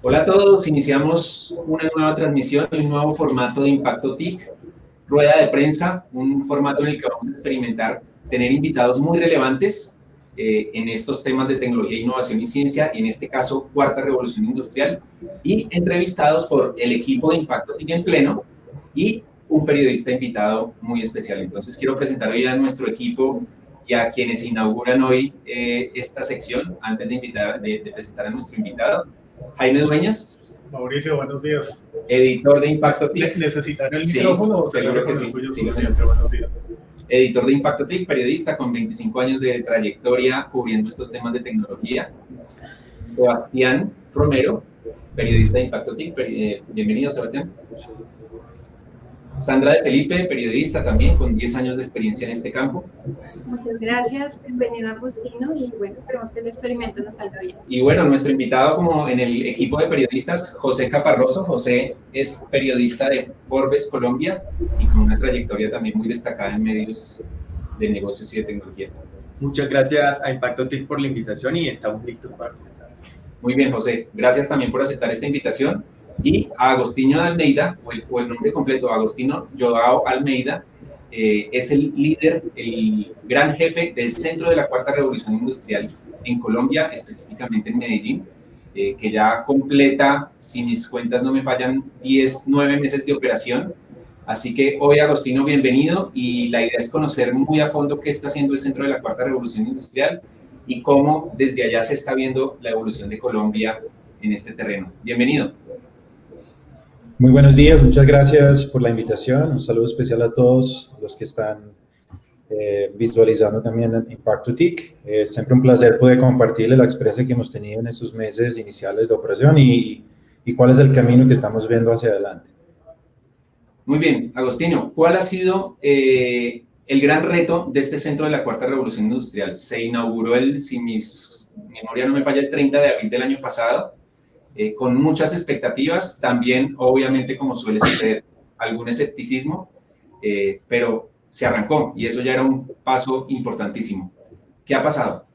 Hola a todos, iniciamos una nueva transmisión y un nuevo formato de Impacto TIC, rueda de prensa, un formato en el que vamos a experimentar tener invitados muy relevantes en estos temas de tecnología, innovación y ciencia, en este caso, cuarta revolución industrial, y entrevistados por el equipo de Impacto TIC en pleno y un periodista invitado muy especial. Entonces, quiero presentar hoy a nuestro equipo y a quienes inauguran hoy esta sección, antes de presentar a nuestro invitado. Jaime Dueñas. Mauricio, buenos días. Editor de Impacto TIC. ¿Necesitan el micrófono o seguro que sí? Suficiente? Buenos días. Editor de Impacto TIC, periodista con 25 años de trayectoria cubriendo estos temas de tecnología. Sebastián Romero, periodista de Impacto TIC. Bienvenido, Sebastián. Sandra de Felipe, periodista también con 10 años de experiencia en este campo. Muchas gracias, bienvenido Agustino y bueno, esperemos que el experimento nos salga bien. Y bueno, nuestro invitado como en el equipo de periodistas, José Caparroso. José es periodista de Forbes Colombia y con una trayectoria también muy destacada en medios de negocios y de tecnología. Muchas gracias a Impacto TIC por la invitación y estamos listos para comenzar. Muy bien, José, gracias también por aceptar esta invitación. Y a Agostinho de Almeida, o el nombre completo, Agostinho Joao Almeida, es el líder, el gran jefe del Centro de la Cuarta Revolución Industrial en Colombia, específicamente en Medellín, que ya completa, si mis cuentas no me fallan, 9 meses de operación. Así que hoy, Agostinho, bienvenido, y la idea es conocer muy a fondo qué está haciendo el Centro de la Cuarta Revolución Industrial y cómo desde allá se está viendo la evolución de Colombia en este terreno. Bienvenido. Muy buenos días, muchas gracias por la invitación. Un saludo especial a todos los que están visualizando también el Impacto TIC. Es siempre un placer poder compartirles la experiencia que hemos tenido en estos meses iniciales de operación y cuál es el camino que estamos viendo hacia adelante. Muy bien, Agostinho, ¿cuál ha sido el gran reto de este Centro de la Cuarta Revolución Industrial? Se inauguró, si mi memoria no me falla, el 30 de abril del año pasado. Con muchas expectativas, también obviamente como suele suceder algún escepticismo, pero se arrancó y eso ya era un paso importantísimo. ¿Qué ha pasado?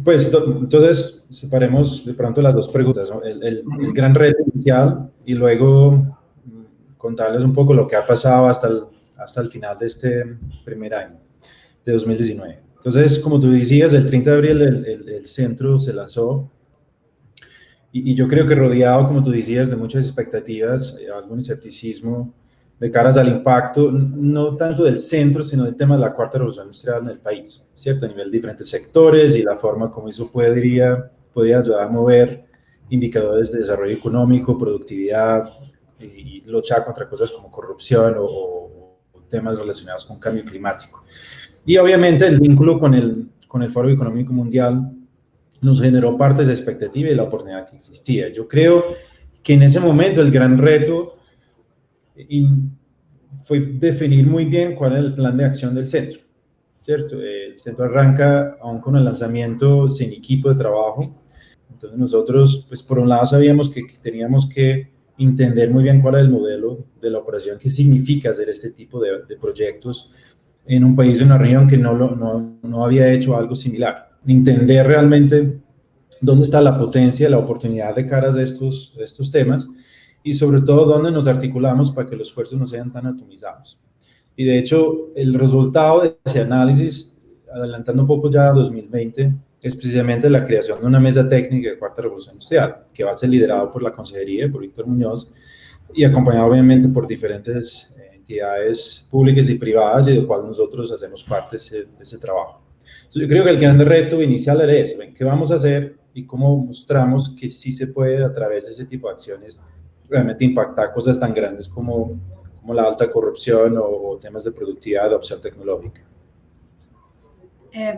Pues entonces separemos de pronto las dos preguntas, ¿no? El gran reto inicial y luego contarles un poco lo que ha pasado hasta el final de este primer año de 2019. Entonces, como tú decías, el 30 de abril el centro se lanzó. Y yo creo que rodeado, como tú decías, de muchas expectativas, algún escepticismo de caras al impacto, no tanto del centro, sino del tema de la cuarta revolución industrial en el país, ¿cierto? A nivel de diferentes sectores y la forma como eso podría ayudar a mover indicadores de desarrollo económico, productividad y luchar contra cosas como corrupción o temas relacionados con cambio climático. Y obviamente el vínculo con el Foro Económico Mundial nos generó partes de expectativa y la oportunidad que existía. Yo creo que en ese momento el gran reto fue definir muy bien cuál era el plan de acción del centro, ¿cierto? El centro arranca aún con el lanzamiento sin equipo de trabajo. Entonces nosotros, pues por un lado sabíamos que teníamos que entender muy bien cuál era el modelo de la operación, qué significa hacer este tipo de proyectos en un país, en una región que no había hecho algo similar. Entender realmente dónde está la potencia, la oportunidad de caras de estos temas y sobre todo dónde nos articulamos para que los esfuerzos no sean tan atomizados. Y de hecho, el resultado de ese análisis, adelantando un poco ya a 2020, es precisamente la creación de una mesa técnica de cuarta revolución industrial, que va a ser liderado por la Consejería, por Víctor Muñoz, y acompañado obviamente por diferentes entidades públicas y privadas, y de cual nosotros hacemos parte de ese trabajo. Entonces, yo creo que el gran reto inicial era eso, ¿qué vamos a hacer y cómo mostramos que sí se puede a través de ese tipo de acciones realmente impactar cosas tan grandes como la alta corrupción o temas de productividad, de adopción tecnológica.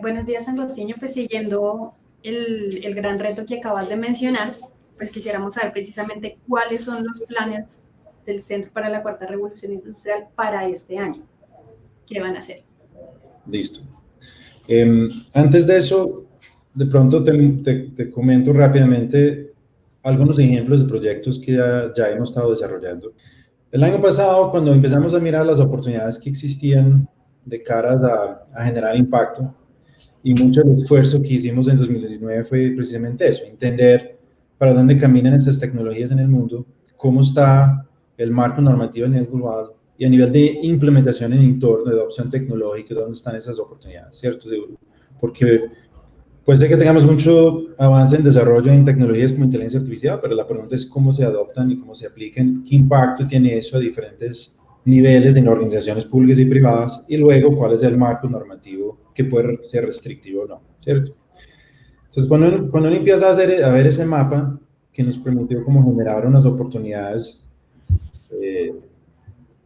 Buenos días, Agostinho. Pues siguiendo el gran reto que acabas de mencionar, pues quisiéramos saber precisamente cuáles son los planes del Centro para la Cuarta Revolución Industrial para este año. ¿Qué van a hacer? Listo. Antes de eso, de pronto te comento rápidamente algunos ejemplos de proyectos que ya hemos estado desarrollando. El año pasado, cuando empezamos a mirar las oportunidades que existían de cara a generar impacto, y mucho del esfuerzo que hicimos en 2019 fue precisamente eso, entender para dónde caminan estas tecnologías en el mundo, cómo está el marco normativo a nivel global y a nivel de implementación en entorno, de adopción tecnológica, dónde están esas oportunidades, ¿cierto? Porque puede ser que tengamos mucho avance en desarrollo en tecnologías como inteligencia artificial, pero la pregunta es cómo se adoptan y cómo se aplican, qué impacto tiene eso a diferentes niveles en organizaciones públicas y privadas, y luego cuál es el marco normativo que puede ser restrictivo o no, ¿cierto? Entonces, cuando uno empieza a ver ese mapa que nos permitió como generar unas oportunidades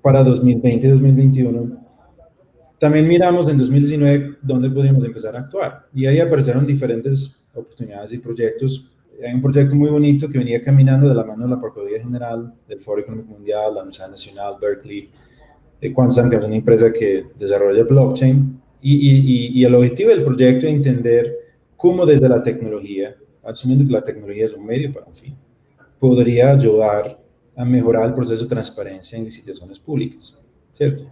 para 2020 y 2021, también miramos en 2019 dónde podíamos empezar a actuar. Y ahí aparecieron diferentes oportunidades y proyectos. Hay un proyecto muy bonito que venía caminando de la mano de la Procuraduría General del Foro Económico Mundial, la Universidad Nacional, Berkeley, Quantsam, que es una empresa que desarrolla blockchain. Y el objetivo del proyecto es entender cómo desde la tecnología, asumiendo que la tecnología es un medio para un fin, podría ayudar a mejorar el proceso de transparencia en licitaciones públicas, ¿cierto?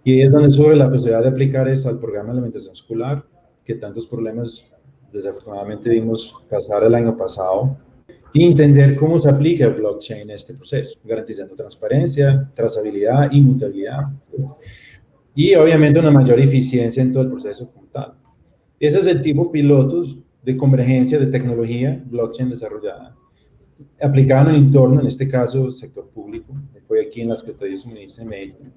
Y ahí es donde surge la posibilidad de aplicar esto al programa de alimentación escolar, que tantos problemas desafortunadamente vimos pasar el año pasado, y entender cómo se aplica el blockchain en este proceso, garantizando transparencia, trazabilidad, inmutabilidad, ¿cierto? Y obviamente una mayor eficiencia en todo el proceso como tal. Ese es el tipo pilotos de convergencia de tecnología blockchain desarrollada, aplicada en un entorno, en este caso, sector público, fue aquí en la Secretaría de Suministro de Medellín,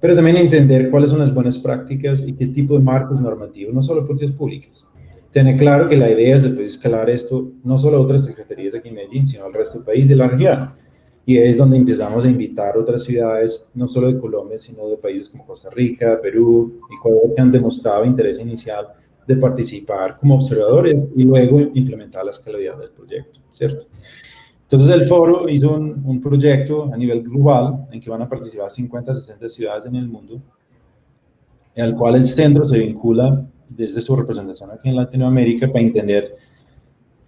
pero también entender cuáles son las buenas prácticas y qué tipo de marcos normativos, no solo políticas públicas. Tener claro que la idea es de escalar esto no solo a otras secretarías aquí en Medellín, sino al resto del país y de la región. Y es donde empezamos a invitar a otras ciudades, no solo de Colombia, sino de países como Costa Rica, Perú, Ecuador, que han demostrado interés inicial de participar como observadores y luego implementar la escalabilidad del proyecto, ¿cierto? Entonces el foro hizo un proyecto a nivel global en que van a participar 50, 60 ciudades en el mundo, al cual el centro se vincula desde su representación aquí en Latinoamérica para entender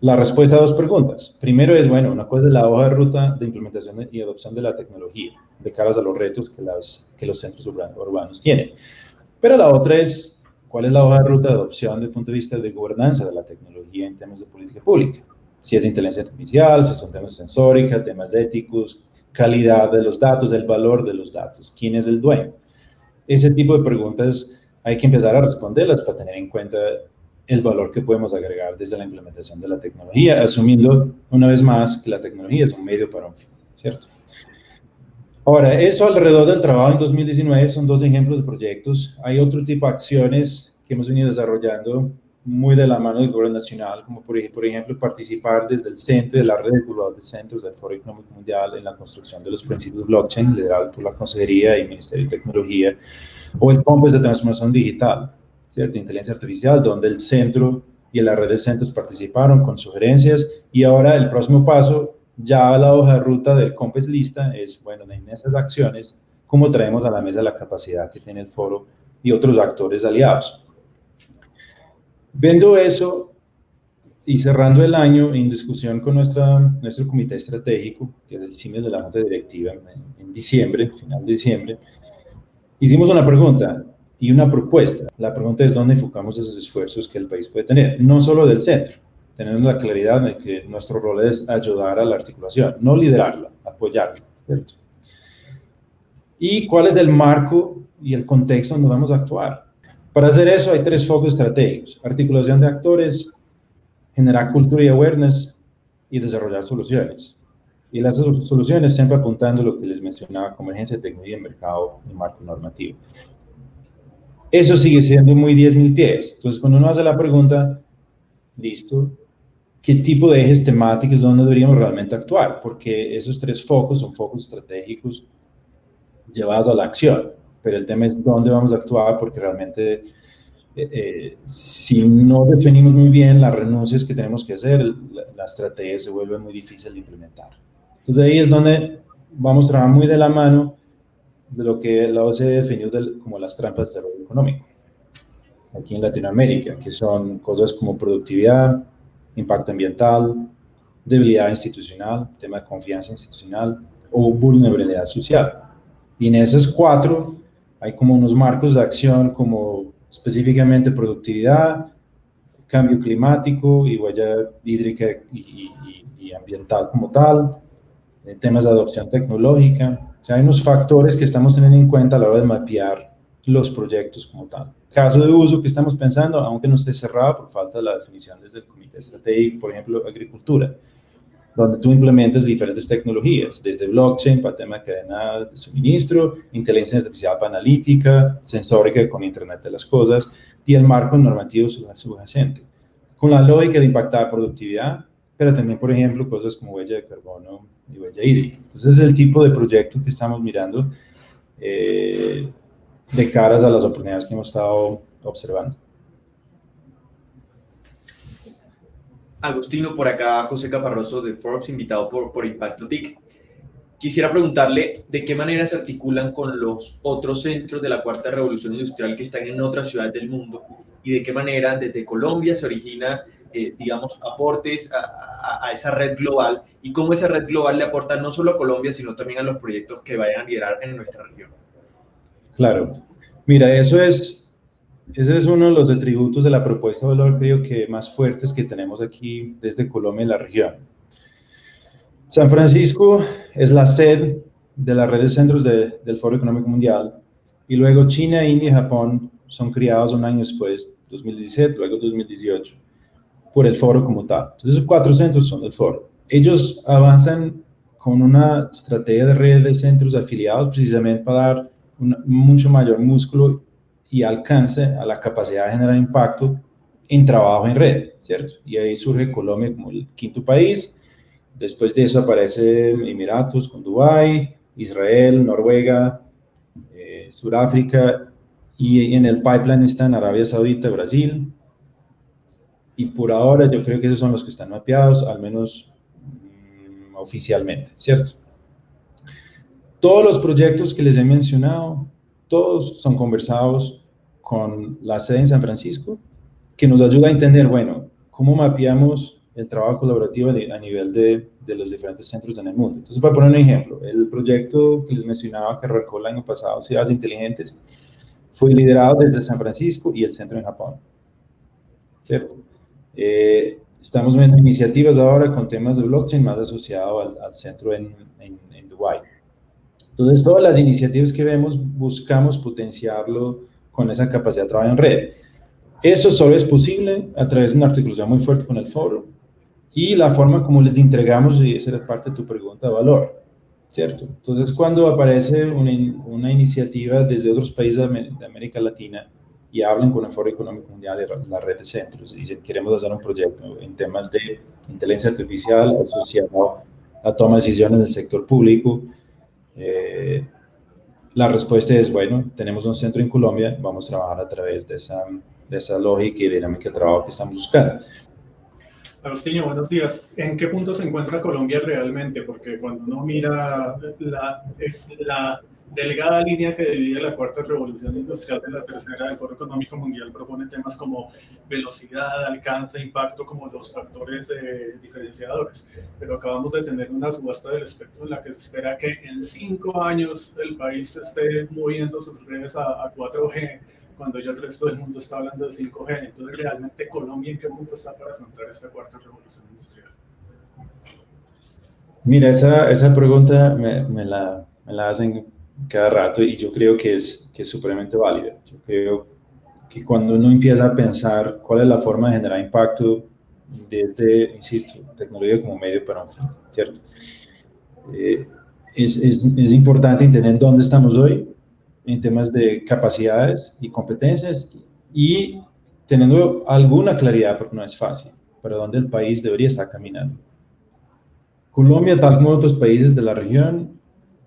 la respuesta a dos preguntas. Primero es, bueno, una cosa es la hoja de ruta de implementación y adopción de la tecnología, de cara a los retos que los centros urbanos tienen. Pero la otra es, ¿cuál es la hoja de ruta de adopción desde el punto de vista de gobernanza de la tecnología en temas de política pública? Si es inteligencia artificial, si son temas sensóricos, temas éticos, calidad de los datos, el valor de los datos, quién es el dueño. Ese tipo de preguntas hay que empezar a responderlas para tener en cuenta el valor que podemos agregar desde la implementación de la tecnología, asumiendo una vez más que la tecnología es un medio para un fin, ¿cierto? Ahora, eso alrededor del trabajo en 2019 son dos ejemplos de proyectos. Hay otro tipo de acciones que hemos venido desarrollando muy de la mano del gobierno nacional, como por ejemplo participar desde el centro de la red global de centros del Foro Económico Mundial en la construcción de los principios blockchain, liderado por la Consejería y Ministerio de Tecnología, o el COMPES de transformación digital, ¿cierto? Inteligencia artificial, donde el centro y la red de centros participaron con sugerencias, y ahora el próximo paso, ya la hoja de ruta del COMPES lista, es, bueno, en esas acciones, cómo traemos a la mesa la capacidad que tiene el foro y otros actores aliados. Viendo eso y cerrando el año en discusión con nuestro comité estratégico, que es el CIMES de la Junta Directiva, en diciembre, final de diciembre, hicimos una pregunta y una propuesta. La pregunta es dónde enfocamos esos esfuerzos que el país puede tener, no solo del centro. Tenemos la claridad de que nuestro rol es ayudar a la articulación, no liderarla, apoyarla, ¿cierto? ¿Y cuál es el marco y el contexto donde vamos a actuar? Para hacer eso hay tres focos estratégicos: articulación de actores, generar cultura y awareness y desarrollar soluciones. Y las soluciones siempre apuntando a lo que les mencionaba, convergencia de tecnología, mercado y marco normativo. Eso sigue siendo muy 10.000 pies. Entonces, cuando uno hace la pregunta, listo, ¿qué tipo de ejes temáticos es donde deberíamos realmente actuar? Porque esos tres focos son focos estratégicos llevados a la acción. Pero el tema es dónde vamos a actuar, porque realmente si no definimos muy bien las renuncias que tenemos que hacer, la estrategia se vuelve muy difícil de implementar. Entonces ahí es donde vamos a trabajar muy de la mano de lo que la OCDE definió como las trampas de desarrollo económico aquí en Latinoamérica, que son cosas como productividad, impacto ambiental, debilidad institucional, tema de confianza institucional o vulnerabilidad social. Y en esas 4 hay como unos marcos de acción como específicamente productividad, cambio climático y huella hídrica y ambiental como tal, temas de adopción tecnológica. O sea, hay unos factores que estamos teniendo en cuenta a la hora de mapear los proyectos como tal. Caso de uso que estamos pensando, aunque no esté cerrado por falta de la definición desde el Comité Estratégico, por ejemplo, agricultura, donde tú implementas diferentes tecnologías, desde blockchain para tema de cadena de suministro, inteligencia artificial para analítica, sensórica con Internet de las cosas, y el marco normativo subyacente, con la lógica de impactar productividad, pero también, por ejemplo, cosas como huella de carbono y huella hídrica. Entonces, es el tipo de proyecto que estamos mirando de caras a las oportunidades que hemos estado observando. Agustino, por acá José Caparroso de Forbes, invitado por Impacto TIC. Quisiera preguntarle de qué manera se articulan con los otros centros de la cuarta revolución industrial que están en otras ciudades del mundo y de qué manera desde Colombia se origina, digamos, aportes a esa red global y cómo esa red global le aporta no solo a Colombia, sino también a los proyectos que vayan a liderar en nuestra región. Claro. Mira, ese es uno de los atributos de la propuesta de valor, creo que más fuertes que tenemos aquí desde Colombia y la región. San Francisco es la sede de la red de centros del Foro Económico Mundial y luego China, India y Japón son criados un año después, 2017, luego 2018, por el foro como tal. Entonces, esos 4 centros son del foro. Ellos avanzan con una estrategia de red de centros afiliados precisamente para dar mucho mayor músculo y alcance a la capacidad de generar impacto en trabajo en red, ¿cierto? Y ahí surge Colombia como el 5º país. Después de eso aparece Emiratos con Dubái, Israel, Noruega, Sudáfrica, y en el pipeline están Arabia Saudita, Brasil, y por ahora yo creo que esos son los que están mapeados, al menos oficialmente, ¿cierto? Todos los proyectos que les he mencionado, todos son conversados con la sede en San Francisco, que nos ayuda a entender, bueno, cómo mapeamos el trabajo colaborativo a nivel de los diferentes centros en el mundo. Entonces, para poner un ejemplo, el proyecto que les mencionaba que arrancó el año pasado, Ciudades Inteligentes, fue liderado desde San Francisco y el centro en Japón, ¿cierto? Estamos viendo iniciativas ahora con temas de blockchain más asociado al centro en Dubái. Entonces, todas las iniciativas que vemos, buscamos potenciarlo con esa capacidad de trabajo en red. Eso solo es posible a través de una articulación muy fuerte con el foro y la forma como les entregamos, y esa era parte de tu pregunta de valor, ¿cierto? Entonces, cuando aparece una iniciativa desde otros países de América Latina y hablan con el Foro Económico Mundial y la red de centros y dicen, queremos hacer un proyecto en temas de inteligencia artificial asociado a toma de decisiones del sector público, la respuesta es, bueno, tenemos un centro en Colombia, vamos a trabajar a través de esa lógica y dinámica de trabajo que estamos buscando. Agustín, buenos días. ¿En qué punto se encuentra Colombia realmente? Porque cuando uno mira es la delgada línea que divide la cuarta revolución industrial de la tercera del Foro Económico Mundial, propone temas como velocidad, alcance, impacto como los factores diferenciadores. Pero acabamos de tener una subasta del espectro en la que se espera que en 5 años el país esté moviendo sus redes a 4G, cuando ya el resto del mundo está hablando de 5G. Entonces, ¿realmente Colombia en qué punto está para afrontar esta cuarta revolución industrial? Mira, esa pregunta me la hacen cada rato y yo creo que es supremamente válida. Yo creo que cuando uno empieza a pensar cuál es la forma de generar impacto desde, insisto, tecnología como medio para un fin, ¿cierto? Es importante entender dónde estamos hoy en temas de capacidades y competencias y teniendo alguna claridad, porque no es fácil, para dónde el país debería estar caminando. Colombia, tal como otros países de la región,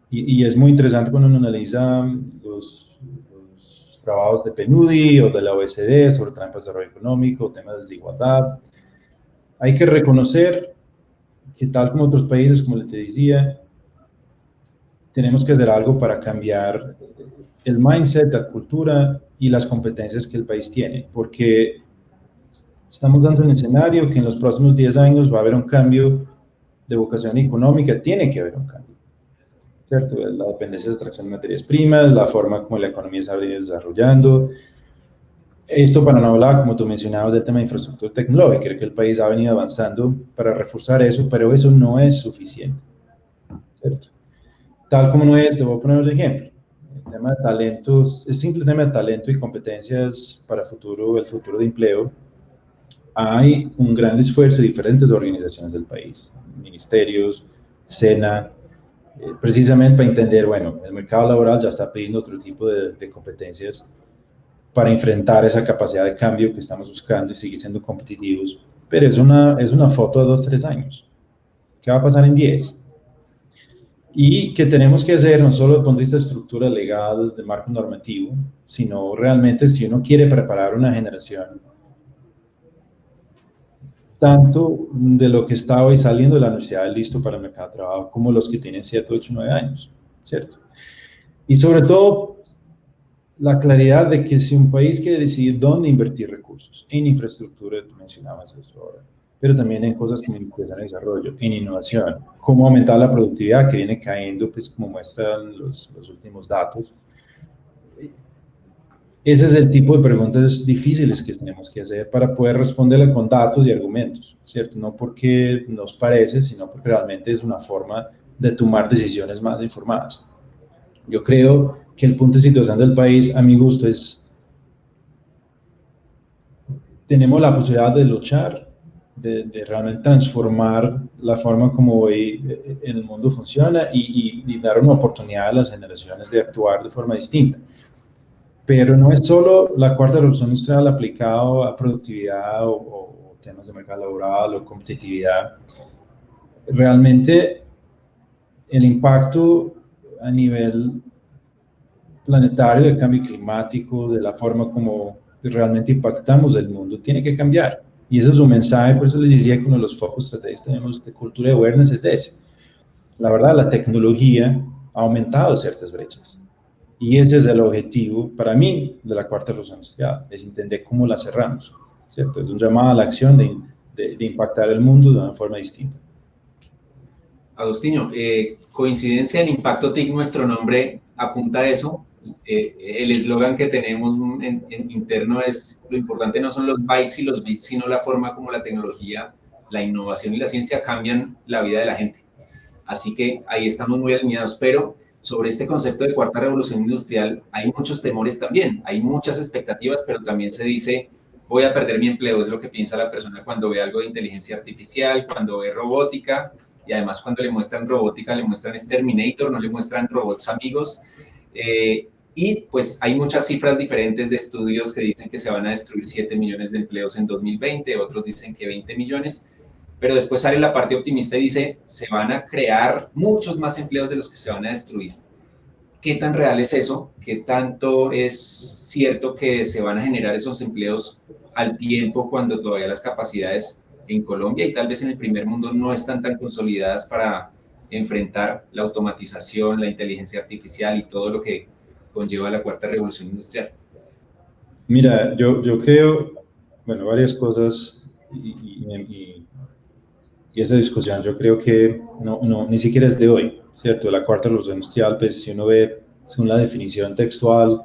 y es muy interesante cuando uno analiza los trabajos de PNUDI o de la OECD sobre trampas de desarrollo económico, temas de desigualdad, hay que reconocer que tal como otros países, como les decía, tenemos que hacer algo para cambiar el mindset, la cultura y las competencias que el país tiene, porque estamos dando un escenario que en los próximos 10 años va a haber un cambio de vocación económica, tiene que haber un cambio, ¿cierto? La dependencia de extracción de materias primas, la forma como la economía se ha venido desarrollando. Esto para no hablar, como tú mencionabas, del tema de infraestructura tecnológica. Creo que el país ha venido avanzando para reforzar eso, pero eso no es suficiente, ¿cierto? Tal como no es, te voy a poner un ejemplo. El tema de talentos, el simple tema de talento y competencias para el futuro de empleo. Hay un gran esfuerzo de diferentes organizaciones del país, ministerios, SENA, precisamente para entender, bueno, el mercado laboral ya está pidiendo otro tipo de competencias para enfrentar esa capacidad de cambio que estamos buscando y seguir siendo competitivos. Pero es una foto de 2, 3 años. ¿Qué va a pasar en 10? Y que tenemos que hacer no solo desde el punto de vista de estructura legal, de marco normativo, sino realmente si uno quiere preparar una generación tanto de lo que está hoy saliendo de la universidad listo para el mercado de trabajo, como los que tienen 7, 8, 9 años, ¿cierto? Y sobre todo, la claridad de que si un país quiere decidir dónde invertir recursos, en infraestructura, tú mencionabas eso ahora, pero también en cosas como investigación y desarrollo, en innovación, cómo aumentar la productividad que viene cayendo, pues como muestran los últimos datos. Ese es el tipo de preguntas difíciles que tenemos que hacer para poder responderle con datos y argumentos, ¿cierto? No porque nos parece, sino porque realmente es una forma de tomar decisiones más informadas. Yo creo que el punto de situación del país, a mi gusto, es tenemos la posibilidad de luchar, de realmente transformar la forma como hoy el mundo funciona y dar una oportunidad a las generaciones de actuar de forma distinta. Pero no es solo la cuarta revolución industrial aplicado a productividad o temas de mercado laboral o competitividad. Realmente el impacto a nivel planetario del cambio climático, de la forma como realmente impactamos el mundo, tiene que cambiar. Y ese es un mensaje, por eso les decía que uno de los focos estratégicos tenemos de cultura de awareness es ese. La verdad, la tecnología ha aumentado ciertas brechas. Y ese es el objetivo, para mí, de la cuarta revolución industrial, es entender cómo la cerramos, ¿cierto? Es un llamado a la acción de impactar el mundo de una forma distinta. Agustinho, coincidencia en Impacto TIC, nuestro nombre apunta a eso. El eslogan que tenemos en interno es: lo importante no son los bytes y los bits, sino la forma como la tecnología, la innovación y la ciencia cambian la vida de la gente. Así que ahí estamos muy alineados, pero sobre este concepto de cuarta revolución industrial hay muchos temores también, hay muchas expectativas, pero también se dice: voy a perder mi empleo. Es lo que piensa la persona cuando ve algo de inteligencia artificial, cuando ve robótica, y además cuando le muestran robótica, le muestran Terminator, no le muestran robots amigos. Y pues hay muchas cifras diferentes de estudios que dicen que se van a destruir 7 millones de empleos en 2020, otros dicen que 20 millones, pero después sale la parte optimista y dice: se van a crear muchos más empleos de los que se van a destruir. ¿Qué tan real es eso? ¿Qué tanto es cierto que se van a generar esos empleos al tiempo cuando todavía las capacidades en Colombia y tal vez en el primer mundo no están tan consolidadas para enfrentar la automatización, la inteligencia artificial y todo lo que conlleva la cuarta revolución industrial? Mira, yo creo, bueno, varias cosas y esa discusión yo creo que no, ni siquiera es de hoy, ¿cierto? La cuarta revolución industrial, pues si uno ve, según la definición textual,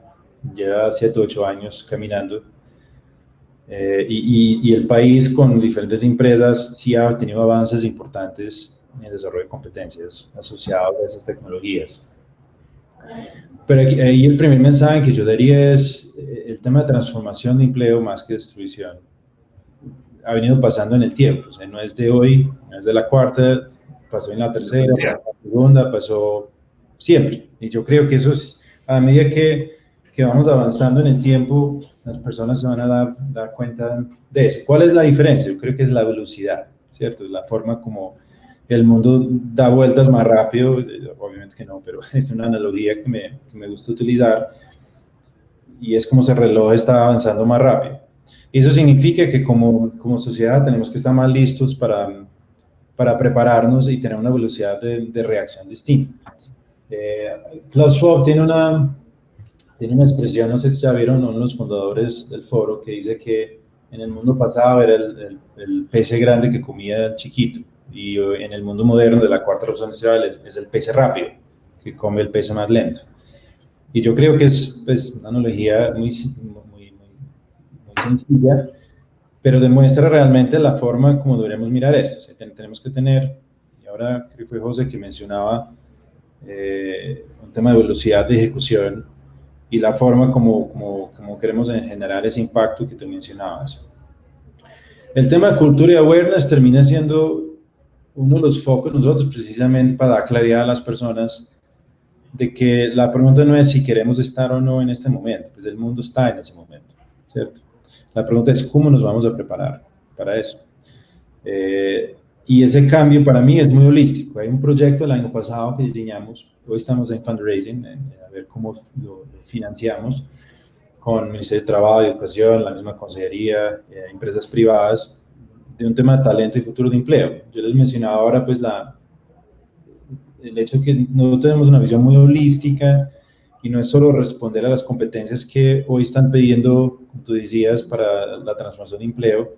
lleva 7 o 8 años caminando. Y el país con diferentes empresas sí ha tenido avances importantes en el desarrollo de competencias asociadas a esas tecnologías. Pero ahí el primer mensaje que yo daría es el tema de transformación de empleo más que destrucción. Ha venido pasando en el tiempo, o sea, no es de hoy, no es de la cuarta, pasó en la tercera, en la segunda, pasó siempre. Y yo creo que eso es, a medida que vamos avanzando en el tiempo, las personas se van a dar cuenta de eso. ¿Cuál es la diferencia? Yo creo que es la velocidad, ¿cierto? Es la forma como el mundo da vueltas más rápido, obviamente que no, pero es una analogía que me gusta utilizar, y es como si el reloj está avanzando más rápido. Y eso significa que como sociedad tenemos que estar más listos para prepararnos y tener una velocidad de reacción distinta. Klaus Schwab tiene una expresión, no sé si ya vieron, uno de los fundadores del foro, que dice que en el mundo pasado era el pez grande que comía el chiquito, y en el mundo moderno de la cuarta revolución industrial es el pez rápido, que come el pez más lento. Y yo creo que es pues, una analogía muy sencilla, pero demuestra realmente la forma como deberíamos mirar esto. O sea, tenemos que tener, y ahora creo que fue José que mencionaba un tema de velocidad de ejecución y la forma como queremos generar ese impacto que tú mencionabas. El tema de cultura y awareness termina siendo uno de los focos nosotros precisamente para dar claridad a las personas de que la pregunta no es si queremos estar o no en este momento, pues el mundo está en ese momento, ¿cierto? La pregunta es cómo nos vamos a preparar para eso. Y ese cambio para mí es muy holístico. Hay un proyecto el año pasado que diseñamos, hoy estamos en fundraising, a ver cómo lo financiamos, con el Ministerio de Trabajo y Educación, la misma consejería, empresas privadas, de un tema de talento y futuro de empleo. Yo les mencionaba ahora pues el hecho de que nosotros tenemos una visión muy holística y no es solo responder a las competencias que hoy están pidiendo, como tú decías, para la transformación de empleo,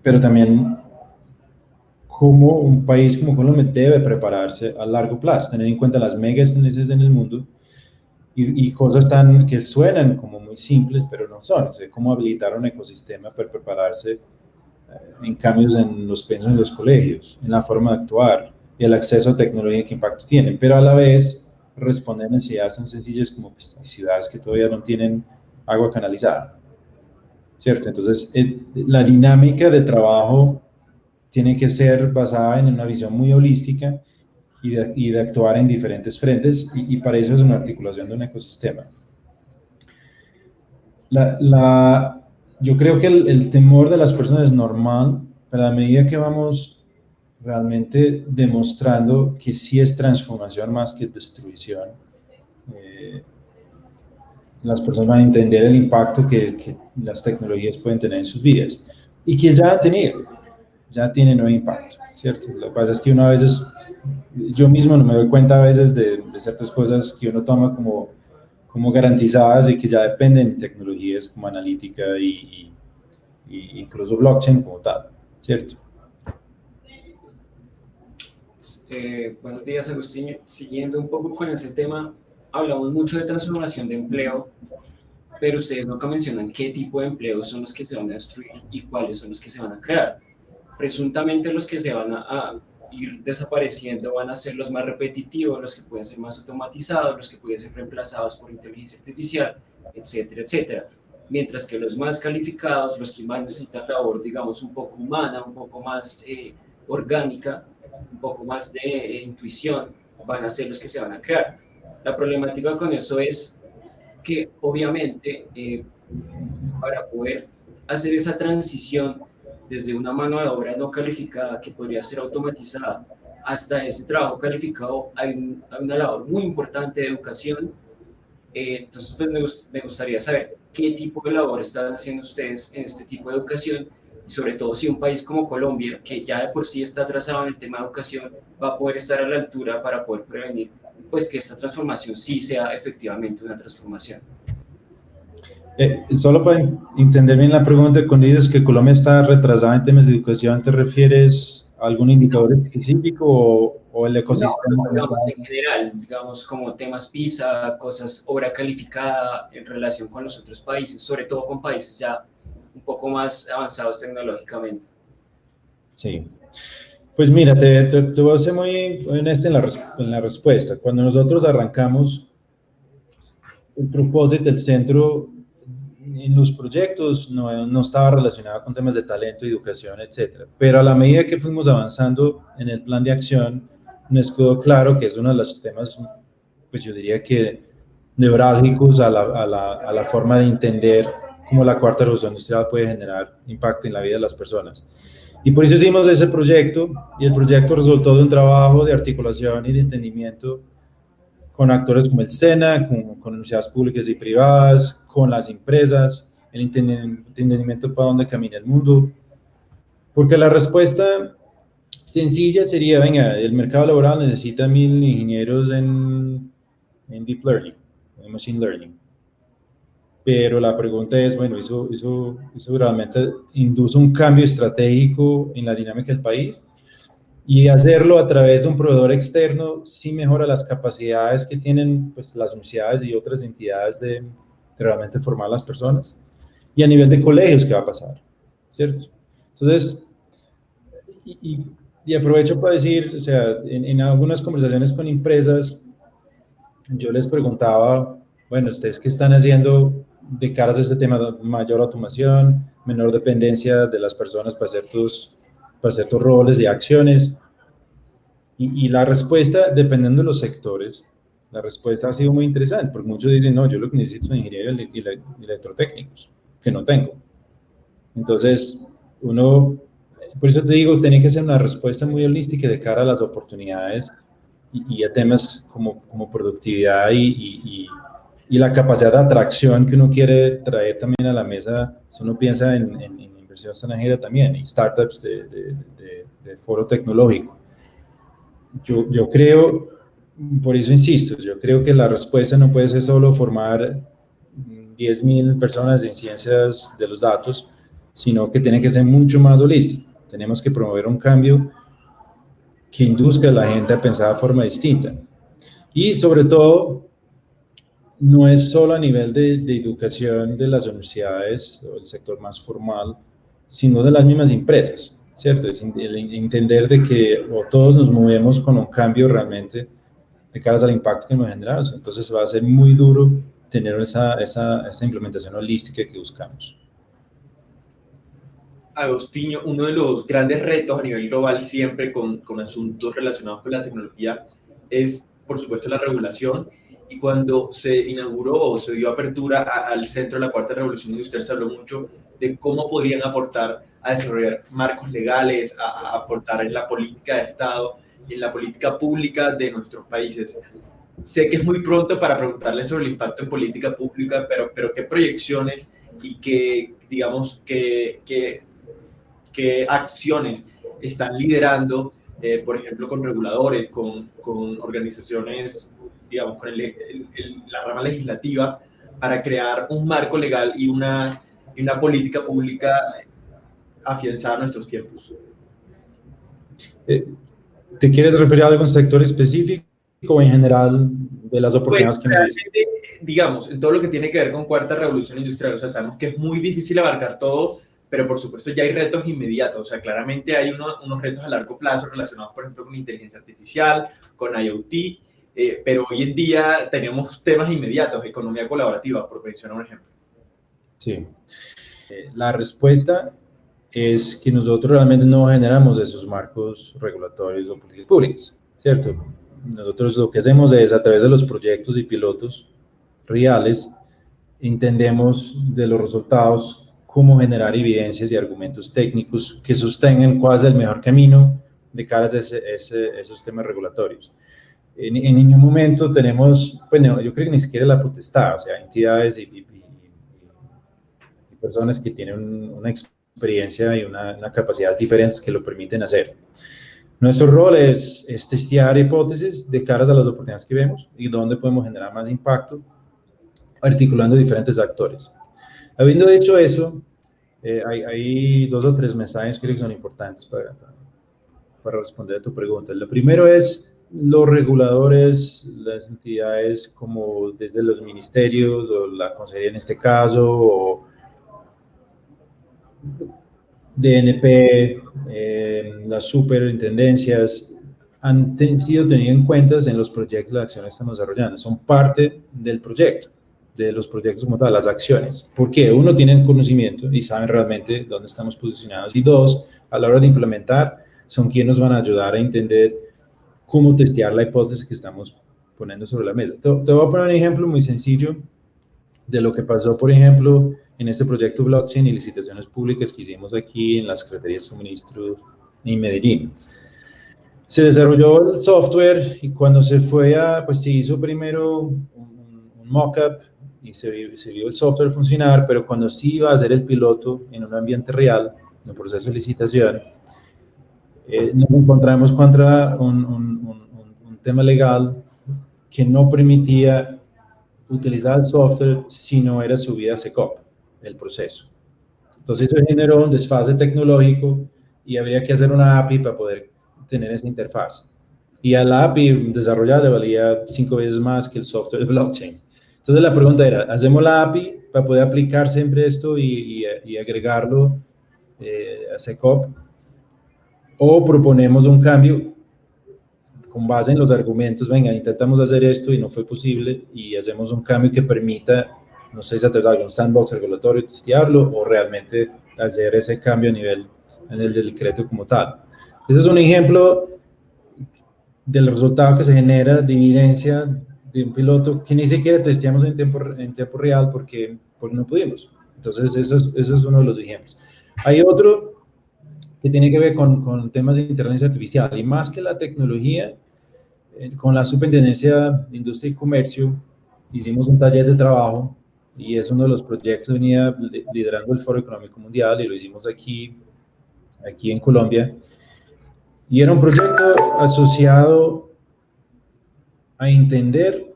pero también cómo un país como Colombia debe prepararse a largo plazo, tener en cuenta las megas tendencias en el mundo y cosas que suenan como muy simples, pero no son. O sea, cómo habilitar un ecosistema para prepararse en cambios en los pensos en los colegios, en la forma de actuar y el acceso a tecnología que impacto tienen, pero a la vez responder a necesidades tan sencillas como pues, ciudades que todavía no tienen agua canalizada, ¿cierto? Entonces, la dinámica de trabajo tiene que ser basada en una visión muy holística y de actuar en diferentes frentes, y para eso es una articulación de un ecosistema. Yo creo que el temor de las personas es normal, pero a medida que vamos realmente demostrando que sí es transformación más que destrucción, las personas van a entender el impacto que las tecnologías pueden tener en sus vidas, y que ya tienen un impacto, ¿cierto? Lo que pasa es que uno a veces, yo mismo no me doy cuenta a veces de ciertas cosas que uno toma como garantizadas y que ya dependen de tecnologías como analítica y incluso blockchain como tal, ¿cierto? Buenos días, Agustín. Siguiendo un poco con ese tema, hablamos mucho de transformación de empleo, pero ustedes nunca mencionan qué tipo de empleos son los que se van a destruir y cuáles son los que se van a crear. Presuntamente los que se van a ir desapareciendo van a ser los más repetitivos, los que pueden ser más automatizados, los que pueden ser reemplazados por inteligencia artificial, etcétera, etcétera. Mientras que los más calificados, los que más necesitan labor, digamos, un poco humana, un poco más orgánica, un poco más de intuición, van a ser los que se van a crear. La problemática con eso es que, obviamente, para poder hacer esa transición desde una mano de obra no calificada que podría ser automatizada hasta ese trabajo calificado, hay una labor muy importante de educación. Entonces, pues, me gustaría saber qué tipo de labor están haciendo ustedes en este tipo de educación, y sobre todo si un país como Colombia, que ya de por sí está atrasado en el tema de educación, va a poder estar a la altura para poder prevenir pues, que esta transformación sí sea efectivamente una transformación. Solo para entender bien la pregunta, cuando dices que Colombia está retrasada en temas de educación, ¿te refieres a algún indicador específico o el ecosistema? No, digamos en general, digamos como temas PISA, cosas, obra calificada en relación con los otros países, sobre todo con países ya un poco más avanzados tecnológicamente. Sí. Pues mira, te voy a ser muy honesto en la respuesta. Cuando nosotros arrancamos, el propósito del centro en los proyectos no estaba relacionado con temas de talento, educación, etcétera. Pero a la medida que fuimos avanzando en el plan de acción, nos quedó claro que es uno de los temas, pues yo diría que neurálgicos a la forma de entender cómo la cuarta revolución industrial puede generar impacto en la vida de las personas. Y por eso hicimos ese proyecto, y el proyecto resultó de un trabajo de articulación y de entendimiento con actores como el SENA, con universidades públicas y privadas, con las empresas, el entendimiento para dónde camina el mundo. Porque la respuesta sencilla sería, venga, el mercado laboral necesita 1000 ingenieros en Deep Learning, en Machine Learning. Pero la pregunta es, bueno, ¿eso realmente induce un cambio estratégico en la dinámica del país? Y hacerlo a través de un proveedor externo sí mejora las capacidades que tienen pues, las universidades y otras entidades de realmente formar a las personas. Y a nivel de colegios, ¿qué va a pasar? ¿Cierto? Entonces, y aprovecho para decir, o sea, en algunas conversaciones con empresas, yo les preguntaba, bueno, ¿ustedes qué están haciendo de caras a este tema de mayor automación, menor dependencia de las personas para hacer tus roles y acciones? Y la respuesta, dependiendo de los sectores, la respuesta ha sido muy interesante, porque muchos dicen, no, yo lo que necesito son ingenieros y electrotécnicos, que no tengo. Entonces, por eso te digo, tiene que ser una respuesta muy holística de cara a las oportunidades y a temas como productividad y la capacidad de atracción que uno quiere traer también a la mesa, si uno piensa en inversión extranjera también, y startups de foro tecnológico. Yo creo, por eso insisto, yo creo que la respuesta no puede ser solo formar 10.000 personas en ciencias de los datos, sino que tiene que ser mucho más holístico. Tenemos que promover un cambio que induzca a la gente a pensar de forma distinta. Y sobre todo, no es solo a nivel de educación de las universidades o el sector más formal, sino de las mismas empresas, ¿cierto? Es el entender de que todos nos movemos con un cambio realmente de cara al impacto que nos generamos. Entonces va a ser muy duro tener esa implementación holística que buscamos. Agostinho, uno de los grandes retos a nivel global siempre con asuntos relacionados con la tecnología es, por supuesto, la regulación. Y cuando se inauguró o se dio apertura al centro de la Cuarta Revolución Industrial, se habló mucho de cómo podrían aportar a desarrollar marcos legales, a aportar en la política de Estado y en la política pública de nuestros países. Sé que es muy pronto para preguntarle sobre el impacto en política pública, pero ¿qué proyecciones y qué acciones están liderando, por ejemplo, con reguladores, con organizaciones, digamos, con la rama legislativa, para crear un marco legal y una política pública afianzada a nuestros tiempos? ¿Te quieres referir a algún sector específico o en general de las oportunidades que nos dicen? Digamos, en todo lo que tiene que ver con Cuarta Revolución Industrial, o sea, sabemos que es muy difícil abarcar todo, pero por supuesto ya hay retos inmediatos, o sea, claramente hay unos retos a largo plazo relacionados, por ejemplo, con inteligencia artificial, con IoT, pero hoy en día tenemos temas inmediatos, economía colaborativa, por mencionar un ejemplo. Sí. La respuesta es que nosotros realmente no generamos esos marcos regulatorios o políticas públicas, ¿cierto? Nosotros lo que hacemos es, a través de los proyectos y pilotos reales, entendemos de los resultados cómo generar evidencias y argumentos técnicos que sostengan cuál es el mejor camino de cara a esos temas regulatorios. En ningún momento tenemos, bueno, yo creo que ni siquiera la potestad, o sea, entidades y personas que tienen una experiencia y una capacidades diferentes que lo permiten hacer. Nuestro rol es testear hipótesis de cara a las oportunidades que vemos y dónde podemos generar más impacto, articulando diferentes actores. Habiendo dicho eso, hay 2 o 3 mensajes que creo que son importantes para responder a tu pregunta. Lo primero es los reguladores, las entidades como desde los ministerios o la consejería en este caso, o DNP, las superintendencias, han sido tenidas en cuenta en los proyectos de acción que estamos desarrollando. Son parte del proyecto, de los proyectos como tal, las acciones. Porque uno, tiene el conocimiento y saben realmente dónde estamos posicionados. Y 2, a la hora de implementar, son quienes nos van a ayudar a entender cómo testear la hipótesis que estamos poniendo sobre la mesa. Te voy a poner un ejemplo muy sencillo de lo que pasó, por ejemplo, en este proyecto blockchain y licitaciones públicas que hicimos aquí en la Secretaría de Suministros en Medellín. Se desarrolló el software y cuando se se hizo primero un mock-up y se vio el software funcionar, pero cuando sí iba a hacer el piloto en un ambiente real, en el proceso de licitación, nos encontramos contra un tema legal que no permitía utilizar el software si no era subida a SecOp, el proceso. Entonces eso generó un desfase tecnológico y habría que hacer una API para poder tener esa interfaz. Y a la API desarrollada valía 5 veces más que el software de blockchain. Entonces la pregunta era, ¿hacemos la API para poder aplicar siempre esto y agregarlo a SecOp? ¿O proponemos un cambio con base en los argumentos? Venga, intentamos hacer esto y no fue posible y hacemos un cambio que permita, no sé si a través de algún sandbox regulatorio testearlo o realmente hacer ese cambio a nivel en el del decreto como tal. Ese es un ejemplo del resultado que se genera de evidencia de un piloto que ni siquiera testeamos en tiempo real porque no pudimos. Entonces, eso es uno de los ejemplos. Hay otro que tiene que ver con temas de inteligencia artificial y más que la tecnología, con la Superintendencia de Industria y Comercio hicimos un taller de trabajo y es uno de los proyectos que venía liderando el Foro Económico Mundial y lo hicimos aquí en Colombia. Y era un proyecto asociado a entender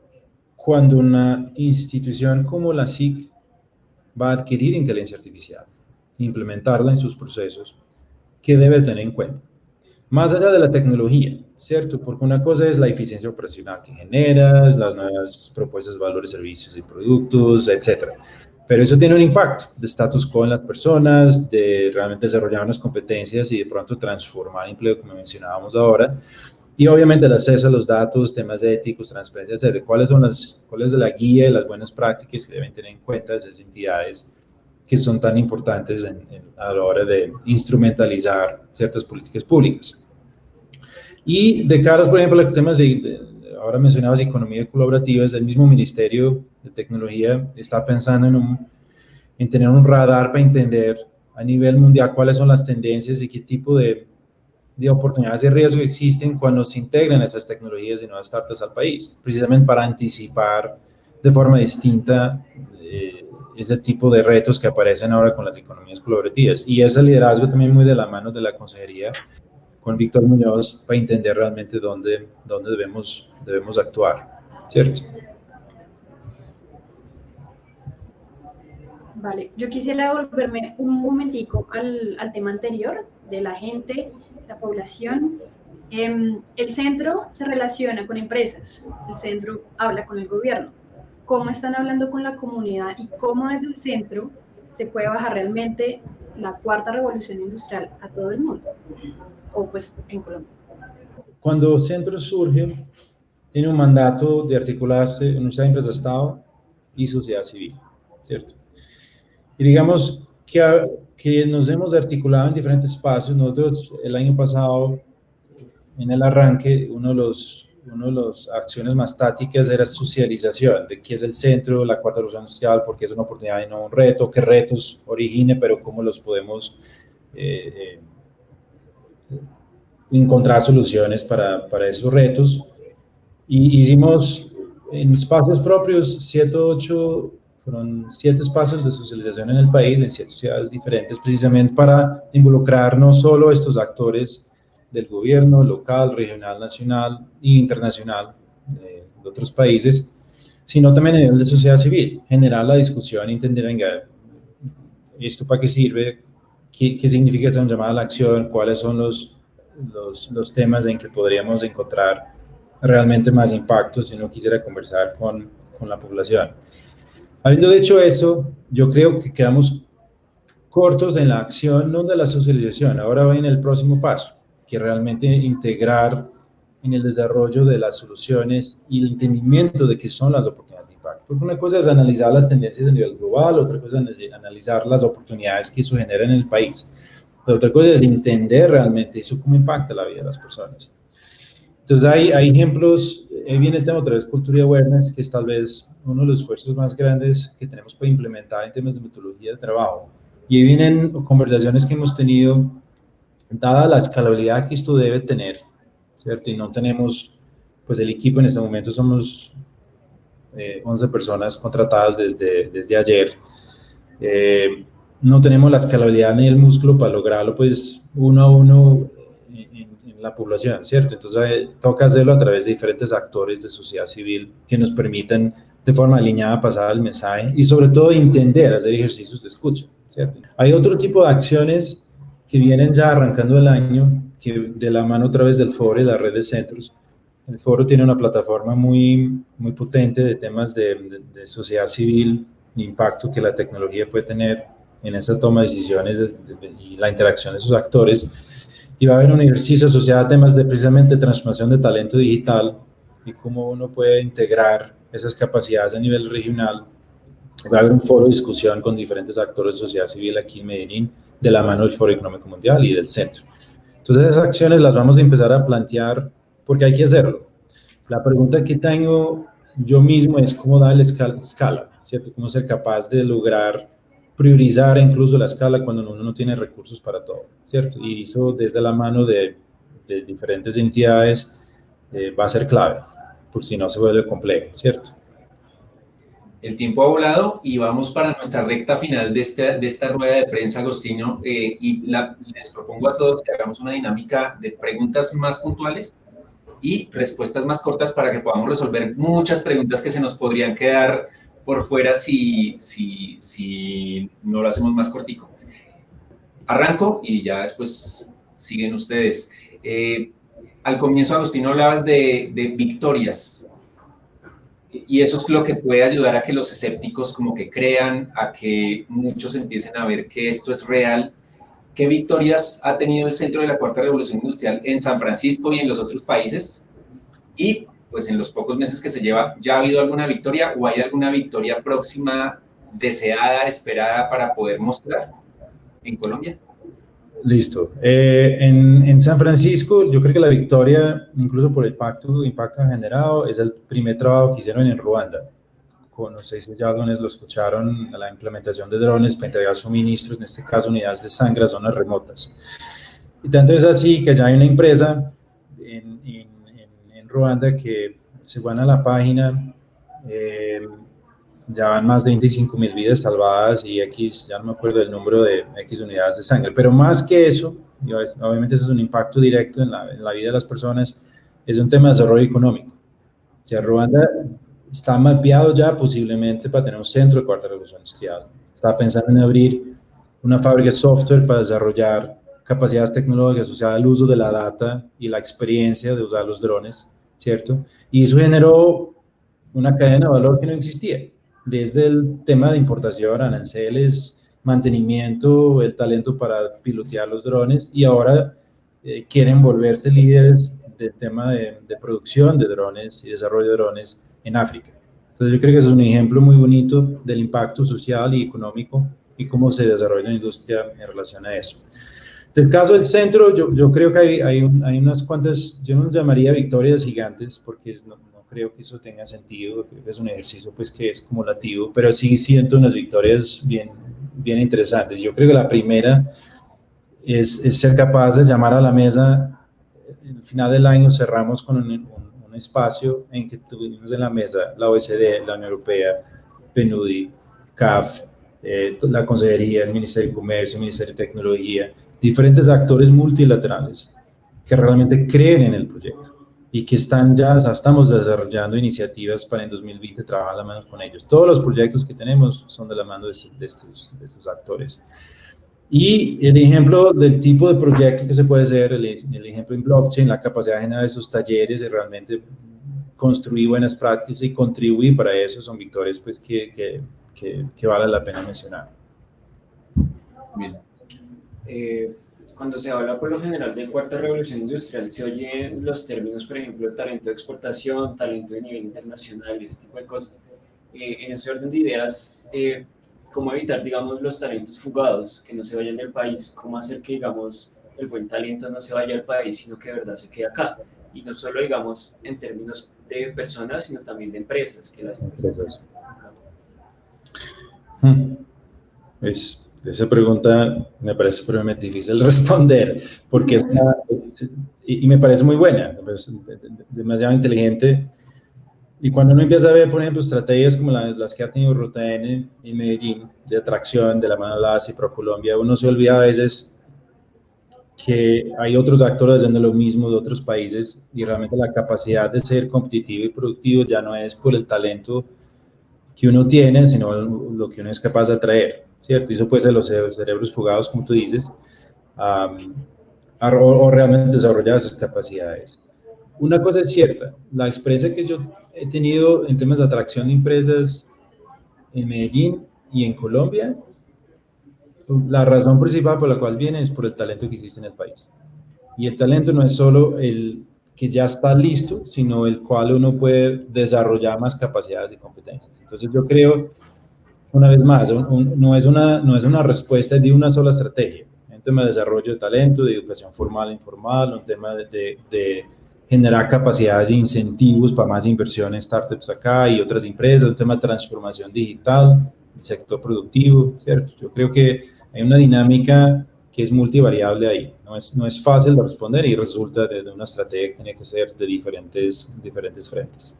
cuando una institución como la SIC va a adquirir inteligencia artificial, implementarla en sus procesos, ¿qué debe tener en cuenta? Más allá de la tecnología, ¿cierto? Porque una cosa es la eficiencia operacional que generas, las nuevas propuestas de valores, servicios y productos, etcétera. Pero eso tiene un impacto de status quo en las personas, de realmente desarrollar unas competencias y de pronto transformar empleo, como mencionábamos ahora. Y obviamente el acceso a los datos, temas éticos, transparencia, etcétera. ¿Cuál es la guía y las buenas prácticas que deben tener en cuenta esas entidades que son tan importantes a la hora de instrumentalizar ciertas políticas públicas? Y de cara, por ejemplo, a los temas ahora mencionabas economía colaborativa, el mismo Ministerio de Tecnología está pensando en tener un radar para entender a nivel mundial cuáles son las tendencias y qué tipo de oportunidades de riesgo existen cuando se integran esas tecnologías y nuevas startups al país, precisamente para anticipar de forma distinta ese tipo de retos que aparecen ahora con las economías colaborativas. Y ese liderazgo también muy de la mano de la Consejería con Víctor Muñoz para entender realmente dónde debemos actuar, ¿cierto? Vale, yo quisiera volverme un momentico al tema anterior de la gente, la población. El centro se relaciona con empresas, el centro habla con el gobierno. ¿Cómo están hablando con la comunidad y cómo desde el centro se puede bajar realmente la cuarta revolución industrial a todo el mundo? O pues en Colombia. Cuando Centro surge, tiene un mandato de articularse en Universidad de Empresa-Estado y sociedad civil, ¿cierto? Y digamos que nos hemos articulado en diferentes espacios. Nosotros el año pasado, en el arranque, una de las acciones más tácticas era socialización de qué es el centro, la cuarta revolución industrial, por qué es una oportunidad y no un reto, qué retos origine, pero cómo los podemos encontrar soluciones para esos retos. Y hicimos en espacios propios 7 espacios de socialización en el país, en 7 ciudades diferentes, precisamente para involucrar no solo a estos actores del gobierno local, regional, nacional e internacional de otros países, sino también a nivel de sociedad civil, generar la discusión y entender, venga, ¿esto para qué sirve? ¿Qué significa ser un llamado a la acción? ¿Cuáles son los temas en que podríamos encontrar realmente más impacto si uno quisiera conversar con la población? Habiendo dicho eso, yo creo que quedamos cortos en la acción, no de la socialización. Ahora va en el próximo paso, que realmente integrar en el desarrollo de las soluciones y el entendimiento de qué son las oportunidades de impacto. Porque una cosa es analizar las tendencias a nivel global, otra cosa es analizar las oportunidades que eso genera en el país. Pero otra cosa es entender realmente eso cómo impacta la vida de las personas. Entonces hay ejemplos, ahí viene el tema otra vez, cultura y awareness, que es tal vez uno de los esfuerzos más grandes que tenemos para implementar en temas de metodología de trabajo. Y ahí vienen conversaciones que hemos tenido, dada la escalabilidad que esto debe tener, ¿cierto? Y no tenemos, pues el equipo en este momento somos 11 personas contratadas desde ayer. No tenemos la escalabilidad ni el músculo para lograrlo, pues uno a uno en la población, ¿cierto? Entonces toca hacerlo a través de diferentes actores de sociedad civil que nos permitan de forma alineada pasar el mensaje y sobre todo entender, hacer ejercicios de escucha, ¿cierto? Hay otro tipo de acciones que vienen ya arrancando el año, que de la mano otra vez del Foro y la red de centros. El Foro tiene una plataforma muy potente de temas de sociedad civil, impacto que la tecnología puede tener en esa toma de decisiones y la interacción de esos actores. Y va a haber un ejercicio asociado a temas de precisamente transformación de talento digital y cómo uno puede integrar esas capacidades a nivel regional. Va a haber un foro de discusión con diferentes actores de sociedad civil aquí en Medellín, de la mano del Foro Económico Mundial y del Centro. Entonces esas acciones las vamos a empezar a plantear porque hay que hacerlo. La pregunta que tengo yo mismo es cómo darle escala, ¿cierto? Cómo ser capaz de lograr priorizar incluso la escala cuando uno no tiene recursos para todo, ¿cierto? Y eso desde la mano de diferentes entidades va a ser clave, por si no se vuelve complejo, ¿cierto? El tiempo ha volado y vamos para nuestra recta final de esta rueda de prensa, Agostinho, y les propongo a todos que hagamos una dinámica de preguntas más puntuales y respuestas más cortas para que podamos resolver muchas preguntas que se nos podrían quedar por fuera si no lo hacemos más cortico. Arranco y ya después siguen ustedes. Al comienzo, Agostinho, hablabas de victorias. Y eso es lo que puede ayudar a que los escépticos como que crean, a que muchos empiecen a ver que esto es real. ¿Qué victorias ha tenido el Centro de la Cuarta Revolución Industrial en San Francisco y en los otros países? Y pues en los pocos meses que se lleva, ¿ya ha habido alguna victoria o hay alguna victoria próxima, deseada, esperada para poder mostrar en Colombia? Listo. En San Francisco, yo creo que la victoria, incluso por el impacto generado, es el primer trabajo que hicieron en Ruanda. No sé si ya algunos lo escucharon, la implementación de drones para entregar suministros, en este caso unidades de sangre a zonas remotas. Y tanto es así que ya hay una empresa en Ruanda que se van a la página, ya van más de 25,000 vidas salvadas y ya no me acuerdo del número de X unidades de sangre, pero más que eso, obviamente ese es un impacto directo en la vida de las personas, es un tema de desarrollo económico. O sea, Ruanda está mapeado ya posiblemente para tener un centro de cuarta revolución industrial. Está pensando en abrir una fábrica de software para desarrollar capacidades tecnológicas asociadas al uso de la data y la experiencia de usar los drones, ¿cierto? Y eso generó una cadena de valor que no existía, desde el tema de importación, aranceles, mantenimiento, el talento para pilotear los drones, y ahora quieren volverse líderes del tema de producción de drones y desarrollo de drones en África. Entonces yo creo que es un ejemplo muy bonito del impacto social y económico y cómo se desarrolla la industria en relación a eso. Del caso del centro, yo creo que hay unas cuantas, yo no llamaría victorias gigantes, porque no creo que eso tenga sentido, creo que es un ejercicio pues que es acumulativo, pero sí siento unas victorias bien interesantes. Yo creo que la primera es ser capaz de llamar a la mesa. Al final del año cerramos con un espacio en que tuvimos en la mesa la OECD, la Unión Europea, PNUDI, CAF, la Consejería, el Ministerio de Comercio, el Ministerio de Tecnología, diferentes actores multilaterales que realmente creen en el proyecto y que estamos desarrollando iniciativas para en 2020 trabajar a la mano con ellos. Todos los proyectos que tenemos son de la mano de estos actores. Y el ejemplo del tipo de proyecto que se puede hacer, el ejemplo en blockchain, la capacidad de generar esos talleres y realmente construir buenas prácticas y contribuir para eso, son victorias pues, que vale la pena mencionar. Bien. Cuando se habla por lo general de cuarta revolución industrial, se oyen los términos, por ejemplo, talento de exportación, talento de nivel internacional, ese tipo de cosas. En ese orden de ideas, ¿cómo evitar, digamos, los talentos fugados, que no se vayan del país? ¿Cómo hacer que, digamos, el buen talento no se vaya al país, sino que de verdad se quede acá? Y no solo, digamos, en términos de personas, sino también de empresas, que las empresas... Esa pregunta me parece supremamente difícil de responder, porque y me parece muy buena, demasiado inteligente. Y cuando uno empieza a ver, por ejemplo, estrategias como las que ha tenido Ruta N en Medellín, de atracción de la mano de la ASI, ProColombia, uno se olvida a veces que hay otros actores haciendo lo mismo de otros países y realmente la capacidad de ser competitivo y productivo ya no es por el talento que uno tiene, sino lo que uno es capaz de atraer, ¿cierto? Y eso puede ser los cerebros fugados, como tú dices, o realmente desarrollar esas capacidades. Una cosa es cierta, la experiencia que yo he tenido en temas de atracción de empresas en Medellín y en Colombia, la razón principal por la cual viene es por el talento que existe en el país. Y el talento no es solo el que ya está listo, sino el cual uno puede desarrollar más capacidades y competencias. Entonces yo creo, una vez más, no es una respuesta de una sola estrategia. Es un tema de desarrollo de talento, de educación formal e informal, un tema de generar capacidades e incentivos para más inversión en startups acá y otras empresas, un tema de transformación digital, el sector productivo, ¿cierto? Yo creo que hay una dinámica que es multivariable ahí. No es fácil de responder y resulta de una estrategia que tiene que ser de diferentes frentes.